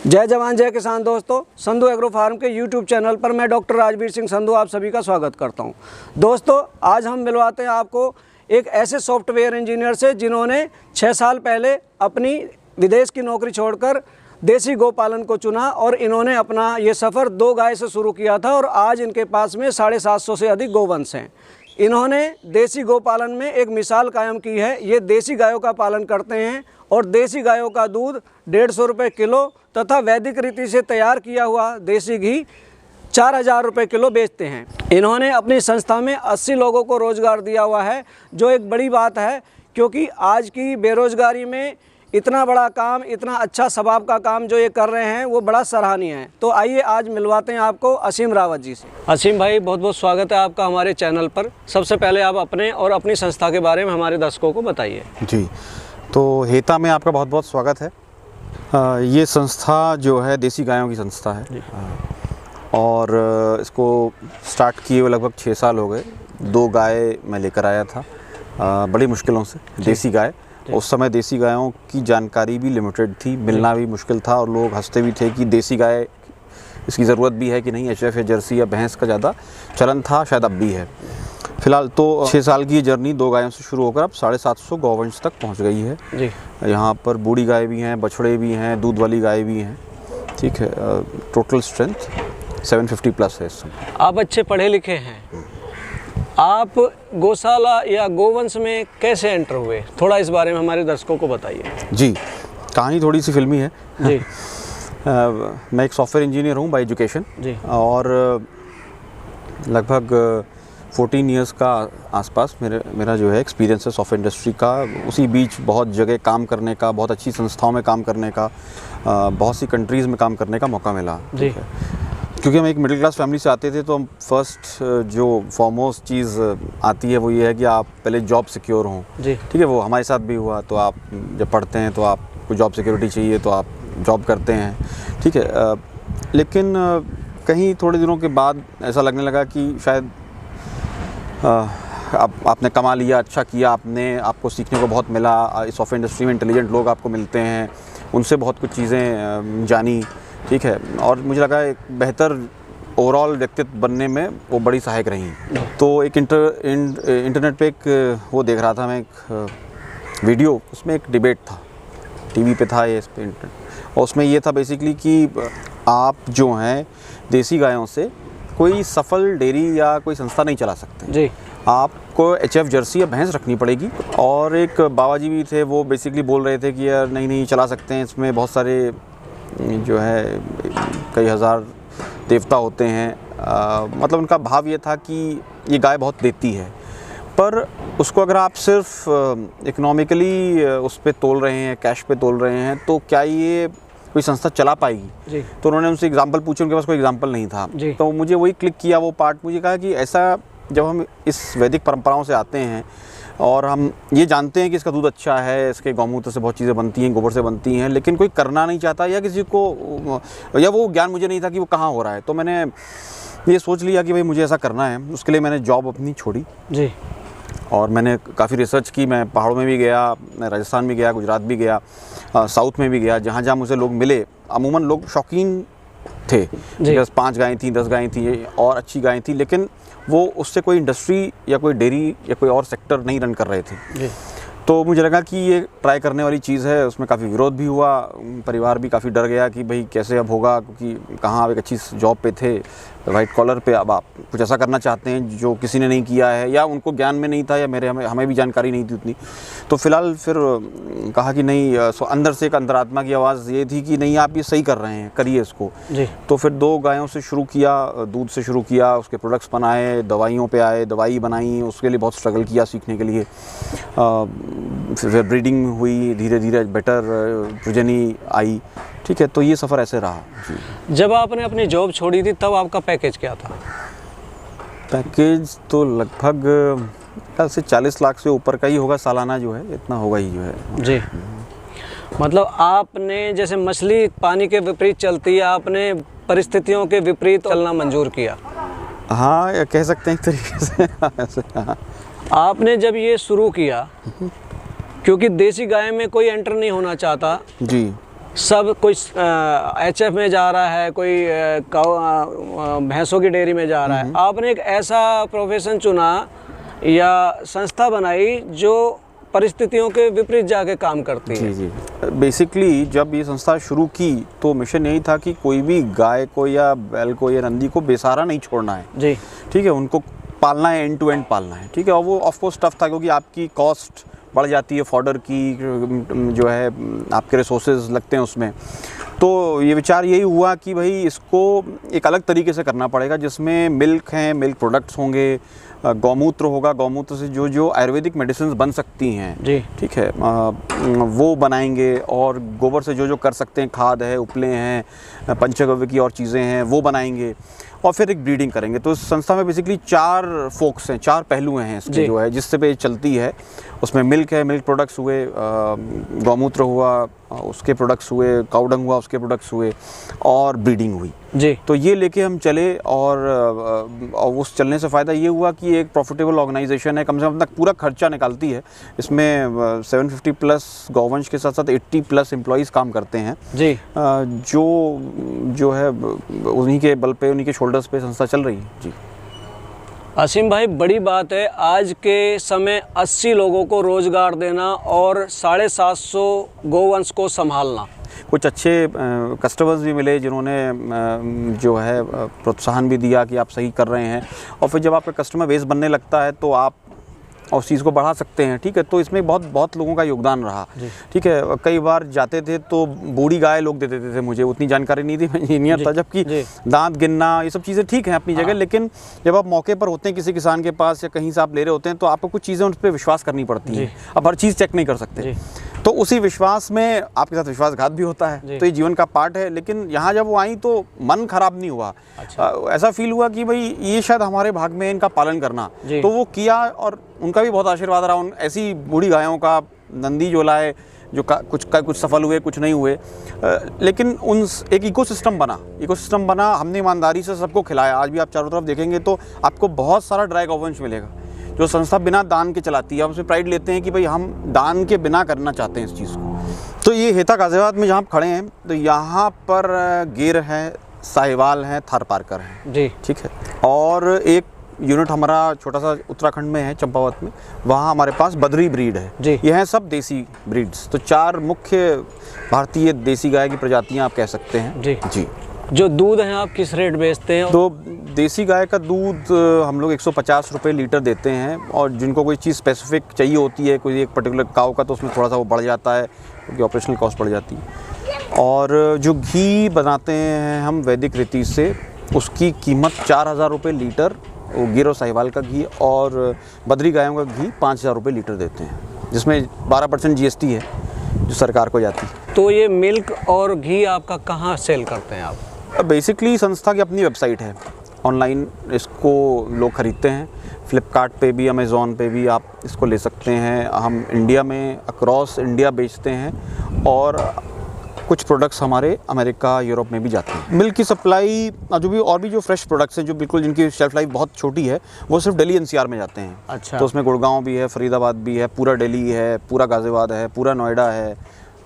जय जवान जय किसान दोस्तों, संधू एग्रो फार्म के यूट्यूब चैनल पर मैं डॉक्टर राजवीर सिंह संधू आप सभी का स्वागत करता हूं। दोस्तों, आज हम मिलवाते हैं आपको एक ऐसे सॉफ्टवेयर इंजीनियर से जिन्होंने 6 साल पहले अपनी विदेश की नौकरी छोड़कर देसी गौ पालन को चुना और इन्होंने अपना ये सफ़र 2 गाय से शुरू किया था और आज इनके पास में 750 से अधिक गोवंश हैं। इन्होंने देसी गौ पालन में एक मिसाल कायम की है। ये देसी गायों का पालन करते हैं और देसी गायों का दूध 150 रुपये किलो तथा वैदिक रीति से तैयार किया हुआ देसी घी 4000 रुपये किलो बेचते हैं। इन्होंने अपनी संस्था में 80 लोगों को रोज़गार दिया हुआ है, जो एक बड़ी बात है, क्योंकि आज की बेरोज़गारी में इतना बड़ा काम, इतना अच्छा स्वभाव का काम जो ये कर रहे हैं वो बड़ा सराहनीय है। तो आइए आज मिलवाते हैं आपको असीम रावत जी से। असीम भाई, बहुत बहुत स्वागत है आपका हमारे चैनल पर। सबसे पहले आप अपने और अपनी संस्था के बारे में हमारे दर्शकों को बताइए। जी, तो हेता में आपका बहुत बहुत स्वागत है। ये संस्था जो है देसी गायों की संस्था है और इसको स्टार्ट किए हुए लगभग 6 साल हो गए। 2 गाय मैं लेकर आया था बड़ी मुश्किलों से, देसी गाय। उस समय देसी गायों की जानकारी भी लिमिटेड थी, मिलना भी मुश्किल था और लोग हंसते भी थे कि देसी गाय इसकी ज़रूरत भी है कि नहीं। एचएफ या जर्सी या भैंस का ज़्यादा चलन था, शायद अब भी है। फिलहाल तो 6 साल की जर्नी 2 गायों से शुरू होकर अब 750 गौवंश तक पहुंच गई है जी। यहाँ पर बूढ़ी गाय भी हैं, बछड़े भी हैं, दूध वाली गाय भी हैं। ठीक है, टोटल स्ट्रेंथ 750 प्लस है इस समय। आप अच्छे पढ़े लिखे हैं, आप गौशाला या गोवंश में कैसे एंटर हुए? थोड़ा इस बारे में हमारे दर्शकों को बताइए। जी, कहानी थोड़ी सी फिल्मी है जी। मैं एक सॉफ्टवेयर इंजीनियर हूँ बाय एजुकेशन जी। और लगभग 14 इयर्स का आसपास मेरा जो है एक्सपीरियंस है सॉफ्टवेयर इंडस्ट्री का। उसी बीच बहुत जगह काम करने का, बहुत अच्छी संस्थाओं में काम करने का, बहुत सी कंट्रीज़ में काम करने का मौका मिला जी। क्योंकि हम एक मिडिल क्लास फैमिली से आते थे, तो हम फर्स्ट जो फॉरमोस्ट चीज़ आती है वो ये है कि आप पहले जॉब सिक्योर हों जी। ठीक है, वो हमारे साथ भी हुआ। तो आप जब पढ़ते हैं तो आपको जॉब सिक्योरिटी चाहिए, तो आप जॉब करते हैं। ठीक है, लेकिन कहीं थोड़े दिनों के बाद ऐसा लगने लगा कि शायद आपने कमा लिया, अच्छा किया आपने, आपको सीखने को बहुत मिला। सॉफ्टवेयर इंडस्ट्री में इंटेलिजेंट लोग आपको मिलते हैं, उनसे बहुत कुछ चीज़ें जानी। ठीक है, और मुझे लगा एक बेहतर ओवरऑल व्यक्तित्व बनने में वो बड़ी सहायक रही। तो एक इंटरनेट पे एक वो देख रहा था मैं, एक वीडियो, उसमें एक डिबेट था, टीवी पे था ये, इस पे इंटरनेट, और उसमें ये था बेसिकली कि आप जो हैं देसी गायों से कोई सफल डेयरी या कोई संस्था नहीं चला सकते जी। आपको एचएफ जर्सी या भैंस रखनी पड़ेगी। और एक बाबा जी भी थे, वो बेसिकली बोल रहे थे कि यार नहीं चला सकते हैं, इसमें बहुत सारे जो है कई हज़ार देवता होते हैं। मतलब उनका भाव ये था कि ये गाय बहुत देती है, पर उसको अगर आप सिर्फ इकोनॉमिकली उस पे तोल रहे हैं, कैश पे तोल रहे हैं, तो क्या ये कोई संस्था चला पाएगी जी। तो उन्होंने उनसे एग्जाम्पल पूछे, उनके पास कोई एग्जाम्पल नहीं था। तो मुझे वही क्लिक किया वो पार्ट। मुझे कहा कि ऐसा जब हम इस वैदिक परंपराओं से आते हैं और हम ये जानते हैं कि इसका दूध अच्छा है, इसके गौमूत्र से बहुत चीज़ें बनती हैं, गोबर से बनती हैं, लेकिन कोई करना नहीं चाहता या किसी को, या वो ज्ञान मुझे नहीं था कि वो कहाँ हो रहा है। तो मैंने ये सोच लिया कि भाई मुझे ऐसा करना है। उसके लिए मैंने जॉब अपनी छोड़ी जी और मैंने काफ़ी रिसर्च की। मैं पहाड़ों में भी गया, मैं राजस्थान भी गया, गुजरात भी गया, साउथ में भी गया। जहाँ जहाँ मुझे लोग मिले, अमूमन लोग शौकीन थे, 5 गायें थी, 10 गायें थी और अच्छी गायें थी, लेकिन वो उससे कोई इंडस्ट्री या कोई डेयरी या कोई और सेक्टर नहीं रन कर रहे थे। तो मुझे लगा कि ये ट्राई करने वाली चीज़ है। उसमें काफ़ी विरोध भी हुआ, परिवार भी काफ़ी डर गया कि भाई कैसे अब होगा, क्योंकि कहाँ आप एक अच्छी जॉब पे थे, वाइट कॉलर पे, अब आप कुछ ऐसा करना चाहते हैं जो किसी ने नहीं किया है, या उनको ज्ञान में नहीं था, या हमें भी जानकारी नहीं थी उतनी। तो फिलहाल फिर कहा कि नहीं, अंदर से एक अंतरात्मा की आवाज़ ये थी कि नहीं, आप ये सही कर रहे हैं, करिए इसको जी। तो फिर 2 गायों से शुरू किया, दूध से शुरू किया, उसके प्रोडक्ट्स बनाए, दवाइयों पे आए, दवाई बनाई, उसके लिए बहुत स्ट्रगल किया सीखने के लिए। फिर ब्रीडिंग हुई, धीरे धीरे बेटर प्रजनी आई। ठीक है, तो ये सफ़र ऐसे रहा जी। जब आपने अपनी जॉब छोड़ी थी तब आपका पैकेज क्या था? पैकेज तो लगभग से 40 लाख से ऊपर का ही होगा सालाना, जो है इतना होगा ही जो है जी। मतलब आपने, जैसे मछली पानी के विपरीत चलती है, आपने परिस्थितियों के विपरीत चलना मंजूर किया। हाँ, या कह सकते हैं एक तरीके से। हाँ। आपने जब ये शुरू किया, क्योंकि देसी गाय में कोई एंटर नहीं होना चाहता जी, सब कोई HF में जा रहा है, कोई भैंसों की डेयरी में जा रहा है। आपने एक ऐसा प्रोफेशन चुना या संस्था बनाई जो परिस्थितियों के विपरीत जाके काम करती है। जी जी। बेसिकली जब ये संस्था शुरू की तो मिशन यही था कि कोई भी गाय को या बैल को या नंदी को बेसहारा नहीं छोड़ना है जी, ठीक है, उनको पालना है, एंड टू एंड पालना है, ठीक है। और वो ऑफ कोर्स टफ था क्योंकि आपकी कॉस्ट बढ़ जाती है, फॉडर की जो है आपके रिसोर्सेज लगते हैं उसमें। तो ये विचार यही हुआ कि भाई इसको एक अलग तरीके से करना पड़ेगा जिसमें मिल्क हैं, मिल्क प्रोडक्ट्स होंगे, गौमूत्र होगा, गौमूत्र से जो जो आयुर्वेदिक मेडिसिन बन सकती हैं जी, ठीक है, वो बनाएंगे। और गोबर से जो जो कर सकते हैं, खाद है, उपले हैं, पंचगव्य की और चीज़ें हैं, वो बनाएंगे और फिर एक ब्रीडिंग करेंगे। तो इस संस्था में बेसिकली 4 फोक्स हैं, 4 पहलू हैं इसके जो है, जिससे पे चलती है। उसमें मिल्क है, मिल्क प्रोडक्ट्स हुए, गौमूत्र हुआ उसके प्रोडक्ट्स हुए, काउडंग हुआ उसके प्रोडक्ट्स हुए, और ब्रीडिंग हुई जी। तो ये लेके हम चले। और उस चलने से फ़ायदा ये हुआ कि एक प्रॉफिटेबल ऑर्गेनाइजेशन है, कम से कम अपना पूरा खर्चा निकालती है। इसमें 750+ गौवंश के साथ साथ 80+ एम्प्लॉइज़ काम करते हैं जी, जो है उन्हीं के बल पे, उन्हीं के शोल्डर्स पे संस्था चल रही है। जी असीम भाई, बड़ी बात है आज के समय 80 लोगों को रोज़गार देना और 750 गोवंश को संभालना। कुछ अच्छे कस्टमर्स भी मिले जिन्होंने जो है प्रोत्साहन भी दिया कि आप सही कर रहे हैं। और फिर जब आपका कस्टमर बेस बनने लगता है तो आप उस चीज़ को बढ़ा सकते हैं, ठीक है। तो इसमें बहुत लोगों का योगदान रहा, ठीक है। कई बार जाते थे तो बूढ़ी गाय लोग दे देते थे, मुझे उतनी जानकारी नहीं थी, मैं इंजीनियर था। जबकि दांत गिनना ये सब चीज़ें ठीक हैं अपनी जगह, लेकिन जब आप मौके पर होते हैं किसी किसान के पास या कहीं से आप ले रहे होते हैं तो आपको कुछ चीज़ें उन पर विश्वास करनी पड़ती हैं। अब हर चीज़ चेक नहीं कर सकते, तो उसी विश्वास में आपके साथ विश्वासघात भी होता है। तो ये जीवन का पार्ट है। लेकिन यहाँ जब वो आई तो मन खराब नहीं हुआ। ऐसा फील हुआ कि भाई ये शायद हमारे भाग में इनका पालन करना, तो वो किया और उनका भी बहुत आशीर्वाद रहा। उन ऐसी बूढ़ी गायों का, नंदी जो लाए जो कुछ सफल हुए, कुछ नहीं हुए, लेकिन उन एक इकोसिस्टम बना। हमने ईमानदारी से सबको खिलाया। आज भी आप चारों तरफ देखेंगे तो आपको बहुत सारा ड्राई गौवंश मिलेगा जो संस्था बिना दान के चलाती है। हम उसमें प्राइड लेते हैं कि भाई हम दान के बिना करना चाहते हैं इस चीज़ को। तो ये हेता गाजियाबाद में जहाँ खड़े हैं तो यहाँ पर गिर है, साहिवाल है, थारपारकर है जी, ठीक है। और एक यूनिट हमारा छोटा सा उत्तराखंड में है, चंपावत में, वहाँ हमारे पास बद्री ब्रीड है जी। ये हैं सब देसी ब्रीड्स। तो 4 मुख्य भारतीय देसी गाय की प्रजातियाँ आप कह सकते हैं जी। जो दूध है आप किस रेट बेचते हैं? तो देसी गाय का दूध हम लोग 150 रुपये लीटर देते हैं। और जिनको कोई चीज़ स्पेसिफिक चाहिए होती है, कोई एक पर्टिकुलर काव का, तो उसमें थोड़ा सा वो बढ़ जाता है क्योंकि ऑपरेशनल कॉस्ट बढ़ जाती है। और जो घी बनाते हैं हम वैदिक रीति से, उसकी कीमत 4000 रुपये लीटर, वो गिर और साहिवाल का घी। और बद्री गायों का घी 5000 रुपये लीटर देते हैं, जिसमें 12% GST है जो सरकार को जाती है। तो ये मिल्क और घी आपका कहाँ सेल करते हैं आप? बेसिकली संस्था की अपनी वेबसाइट है, ऑनलाइन इसको लोग ख़रीदते हैं। फ्लिपकार्ट पे भी, अमेज़ॉन पे भी आप इसको ले सकते हैं। हम इंडिया में अक्रॉस इंडिया बेचते हैं और कुछ प्रोडक्ट्स हमारे अमेरिका, यूरोप में भी जाते हैं। मिल्क की सप्लाई और भी जो फ्रेश प्रोडक्ट्स हैं जो बिल्कुल जिनकी शेल्फ लाइफ बहुत छोटी है, वो सिर्फ दिल्ली NCR में जाते हैं। अच्छा। तो उसमें गुड़गांव भी है, फरीदाबाद भी है, पूरा दिल्ली है, पूरा गाज़ियाबाद है, पूरा नोएडा है,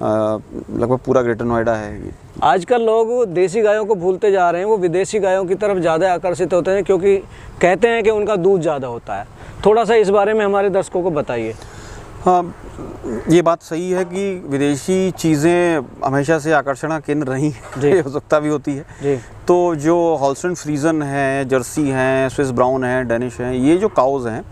लगभग पूरा ग्रेटर नोएडा है। आजकल लोग देसी गायों को भूलते जा रहे हैं, वो विदेशी गायों की तरफ ज़्यादा आकर्षित होते हैं क्योंकि कहते हैं कि उनका दूध ज़्यादा होता है। थोड़ा सा इस बारे में हमारे दर्शकों को बताइए। हाँ, ये बात सही है कि विदेशी चीज़ें हमेशा से आकर्षण का केंद्र रही हैं, उत्सुकता भी होती है जी। तो जो हॉल्स्टीन फ्रीजन है, जर्सी हैं, स्विस ब्राउन है, डेनिश हैं, ये जो काउज़ हैं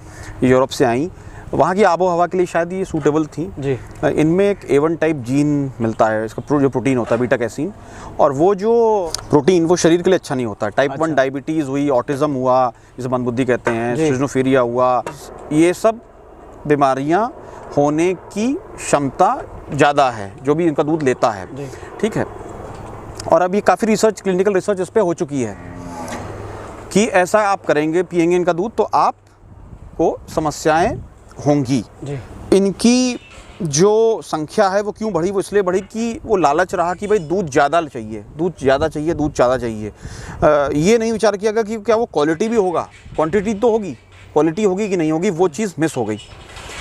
यूरोप से आई, वहाँ की आबो हवा के लिए शायद ये सूटेबल थी जी। इनमें एक A1 टाइप जीन मिलता है, इसका जो प्रोटीन होता है बीटा कैसीन, और वो जो प्रोटीन वो शरीर के लिए अच्छा नहीं होता। टाइप 1 डायबिटीज़ हुई, ऑटिज़म हुआ, जिसे मंदबुद्धि कहते हैं, सिजोफ्रेनिया हुआ, ये सब बीमारियाँ होने की क्षमता ज़्यादा है जो भी इनका दूध लेता है, ठीक है। और अभी काफ़ी रिसर्च, क्लिनिकल रिसर्च इस पर हो चुकी है कि ऐसा आप करेंगे, पिएंगे इनका दूध तो आपको समस्याएं होंगी। इनकी जो संख्या है वो क्यों बढ़ी? वो इसलिए बढ़ी कि वो लालच रहा कि भाई दूध ज़्यादा चाहिए, दूध ज़्यादा चाहिए, दूध ज़्यादा चाहिए। ये नहीं विचार किया गया कि क्या वो क्वालिटी भी होगा, क्वांटिटी तो होगी, क्वालिटी होगी कि नहीं होगी, वो चीज़ मिस हो गई,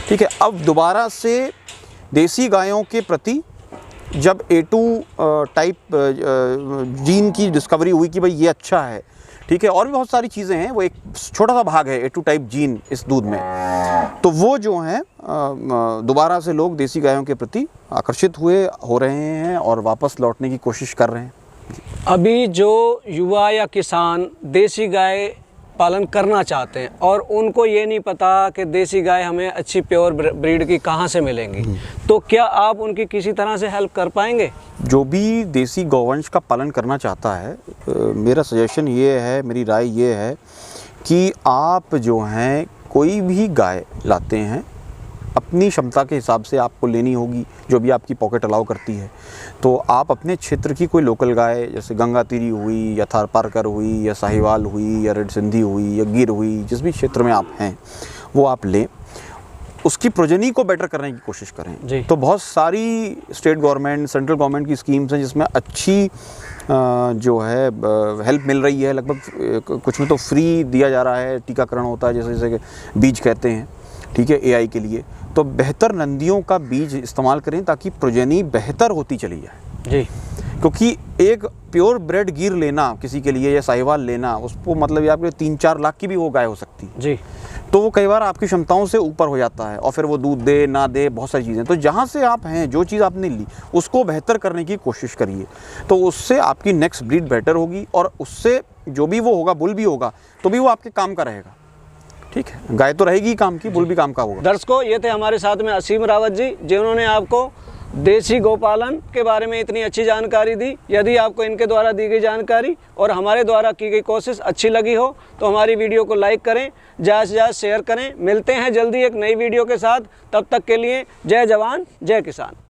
ठीक है। अब दोबारा से देसी गायों के प्रति जब A2 टाइप जीन की डिस्कवरी हुई कि भाई ये अच्छा है, ठीक है, और भी बहुत सारी चीज़ें हैं, वो एक छोटा सा भाग है A2 टाइप जीन इस दूध में, तो वो जो है दोबारा से लोग देसी गायों के प्रति आकर्षित हो रहे हैं और वापस लौटने की कोशिश कर रहे हैं। अभी जो युवा या किसान देसी गाय पालन करना चाहते हैं और उनको ये नहीं पता कि देसी गाय हमें अच्छी प्योर ब्रीड की कहाँ से मिलेंगी, तो क्या आप उनकी किसी तरह से हेल्प कर पाएंगे? जो भी देसी गौवंश का पालन करना चाहता है, मेरा सजेशन ये है, मेरी राय ये है कि आप जो हैं कोई भी गाय लाते हैं अपनी क्षमता के हिसाब से आपको लेनी होगी, जो भी आपकी पॉकेट अलाउ करती है। तो आप अपने क्षेत्र की कोई लोकल गाय, जैसे गंगातीरी हुई या थारपारकर हुई या साहिवाल हुई या रेड सिंधी हुई या गिर हुई, जिस भी क्षेत्र में आप हैं वो आप लें, उसकी प्रोजनी को बेटर करने की कोशिश करें। तो बहुत सारी स्टेट गवर्नमेंट, सेंट्रल गवर्नमेंट की स्कीम्स हैं जिसमें अच्छी जो है हेल्प मिल रही है। लगभग कुछ में तो फ्री दिया जा रहा है, टीकाकरण होता है, जैसे बीज कहते हैं, ठीक है, AI के लिए। तो बेहतर नंदियों का बीज इस्तेमाल करें ताकि प्रोजनी बेहतर होती चली जाए जी। क्योंकि एक प्योर ब्रेड गिर लेना किसी के लिए या साहिवाल लेना, उसको मतलब ये आपके 3-4 लाख की भी वो गाय हो सकती है जी। तो वो कई बार आपकी क्षमताओं से ऊपर हो जाता है और फिर वो दूध दे ना दे, बहुत सारी चीज़ें। तो जहाँ से आप हैं, जो चीज़ आपने ली उसको बेहतर करने की कोशिश करिए, तो उससे आपकी नेक्स्ट ब्रीड बेटर होगी और उससे जो भी वो होगा, बुल भी होगा तो भी वो आपके काम का रहेगा। ठीक है, गाय तो रहेगी काम की, बुल भी काम का होगा। दर्शकों, ये थे हमारे साथ में असीम रावत जी, जिन्होंने आपको देसी गौपालन के बारे में इतनी अच्छी जानकारी दी। यदि आपको इनके द्वारा दी गई जानकारी और हमारे द्वारा की गई कोशिश अच्छी लगी हो तो हमारी वीडियो को लाइक करें, ज़्यादा से ज़्यादा शेयर करें। मिलते हैं जल्दी एक नई वीडियो के साथ, तब तक के लिए जय जवान जय किसान।